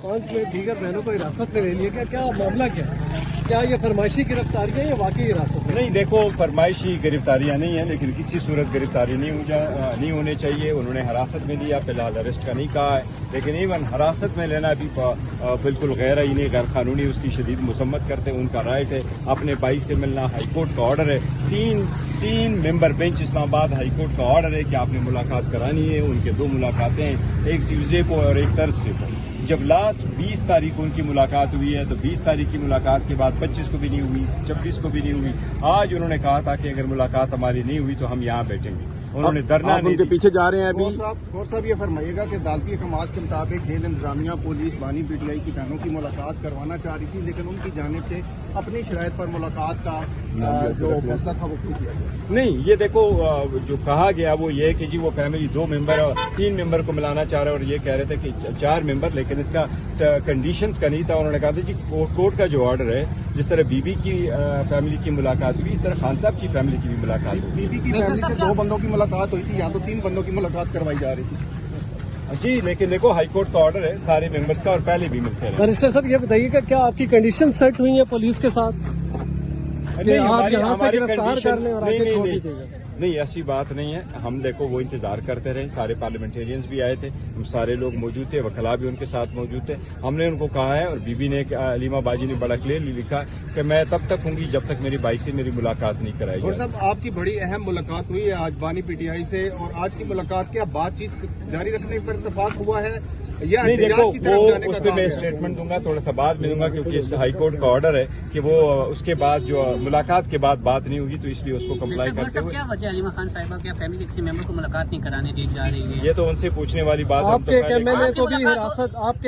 5 में दीगर बहनों को हिरासत में ले लिया गया, क्या मामला क्या है? क्या ये फरमाइशी गिरफ्तारियां या वाकई हिरासत में? नहीं, देखो फरमाइशी गिरफ्तारियां नहीं है, लेकिन किसी सूरत गिरफ्तारी नहीं होनी चाहिए। उन्होंने हिरासत में लिया, फिलहाल अरेस्ट का नहीं कहा है, लेकिन इवन हिरासत में लेना भी बिल्कुल गैर आईनी गैर कानूनी, उसकी शदीद मसम्मत करते हैं। उनका राइट है अपने भाई से मिलना, हाई कोर्ट का ऑर्डर है, तीन member bench Islamabad high court का ऑर्डर है कि आपने मुलाकात करानी है। उनके 2 मुलाकातें हैं, एक ट्यूसडे को और एक थर्सडे को। जब लास्ट 20 तारीख को उनकी मुलाकात हुई है तो 20 तारीख की मुलाकात के बाद 25 को भी नहीं हुई, 26 को भी नहीं हुई। आज उन्होंने कहा था कि अगर मुलाकात हमारी नहीं हुई तो हम यहाँ बैठेंगे। उन्होंने धरना नहीं उनके दी। पीछे जा रहे हैं अभी। गौर साहब ये फरमाइएगा कि अदालती अहकाम के मुताबिक जेल इंतजामिया पुलिस बानी पीटीआई की बहनों की मुलाकात करवाना चाह रही थी, लेकिन उनकी जानिब से अपनी शराइत पर मुलाकात का जो फैसला था वो किया गया। नहीं, ये देखो जो कहा गया वो ये है कि जी वो फैमिली 2 मेंबर और 3 मेंबर को मिलाना चाह रहे हैं, और ये कह रहे थे कि 4 मेंबर, लेकिन इसका कंडीशंस का नहीं था। उन्होंने कहा था जी कोर्ट का जो ऑर्डर है, जिस तरह बीबी की फैमिली की मुलाकात हुई, इस तरह खान साहब की फैमिली की भी मुलाकात हुई। बीबी की फैमिली से 2 बंदों की मुलाकात हुई थी, या तो 3 बंदों की मुलाकात करवाई जा रही थी। जी, लेकिन देखो हाई कोर्ट का ऑर्डर है सारे मेंबर्स का, और पहले भी मिलते रहे। बैरिस्टर साहब ये बताइएगा, क्या आपकी कंडीशन सेट हुई है पुलिस के साथ? नहीं, आप यहाँ से हमारी गिरफ्तार कंडीशन करने और आगे छोड़ दीजिएगा। नहीं, ऐसी बात नहीं है। हम देखो वो इंतजार करते रहे, सारे पार्लियामेंटेरियंस भी आए थे, हम सारे लोग मौजूद थे, वकला भी उनके साथ मौजूद थे। हमने उनको कहा है, और बीबी ने, अलीमा बाजी ने बड़ा क्लियरली लिखा कि मैं तब तक हूँगी जब तक मेरी भाई से मेरी मुलाकात नहीं कराई और जाए। साहब आपकी बड़ी अहम मुलाकात हुई है आज बानी पीटीआई से, और आज की मुलाकात क्या बातचीत जारी रखने पर इत्तेफाक हुआ है या नहीं, देखो एहतजाज की तरफ वो जाने का उस पर काम मैं है? स्टेटमेंट दूंगा थोड़ा सा बाद में दूंगा, क्योंकि इस हाई कोर्ट का ऑर्डर है कि वो उसके बाद जो मुलाकात के बाद बात नहीं होगी, तो इसलिए उसको कंप्लाई करते हुए। क्या वजह अलीमा खान साहिबा क्या फैमिली के किसी मेंबर को मुलाकात नहीं कराने दी जा रही है? ये तो उनसे पूछने वाली बात है। आपके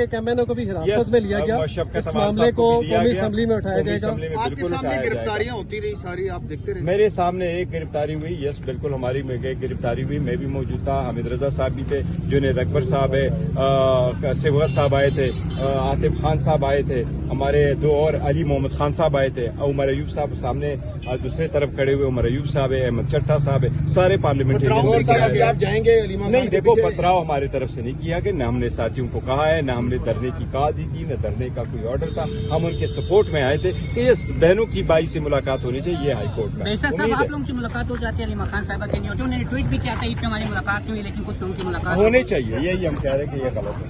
कैमरे को भी हिरासत में लिया गया, इस मामले को कौमी असेंबली में उठाया जाएगा। आपके सामने गिरफ्तारियां होती रही सारी, आप देखते रहे। मेरे सामने एक गिरफ्तारी हुई, यस बिल्कुल हमारी गिरफ्तारी हुई, मैं भी मौजूद था, हामिद रजा साहब भी थे, जुनैद अकबर साहब है, सिवगत साहब आए थे, आतिफ खान साहब आए थे, हमारे 2 और अली मोहम्मद खान साहब आए थे, उमर अयूब साहब सामने दूसरे तरफ खड़े हुए उमर अयूब साहब है, अहमद चट्टा साहब है, सारे पार्लियामेंटेरियन। आप जाएंगे अलीमा? नहीं, देखो पथराव हमारी तरफ से नहीं किया गया, न हमने साथियों को कहा है, न हमने धरने की कहा दी थी, न धरने का कोई ऑर्डर था। हम उनके सपोर्ट में आए थे कि ये बहनों की बाई से मुलाकात होनी चाहिए, ये हाई कोर्ट का। साहब आप लोगों की मुलाकात हो जाती है, अलीमा खान साहिबा के नहीं होती? उन्होंने ट्वीट भी किया था ईद पे हमारी मुलाकात हुई, लेकिन कुछ लोगों की मुलाकात होनी चाहिए, यही हम कह रहे हैं कि ये गलत है।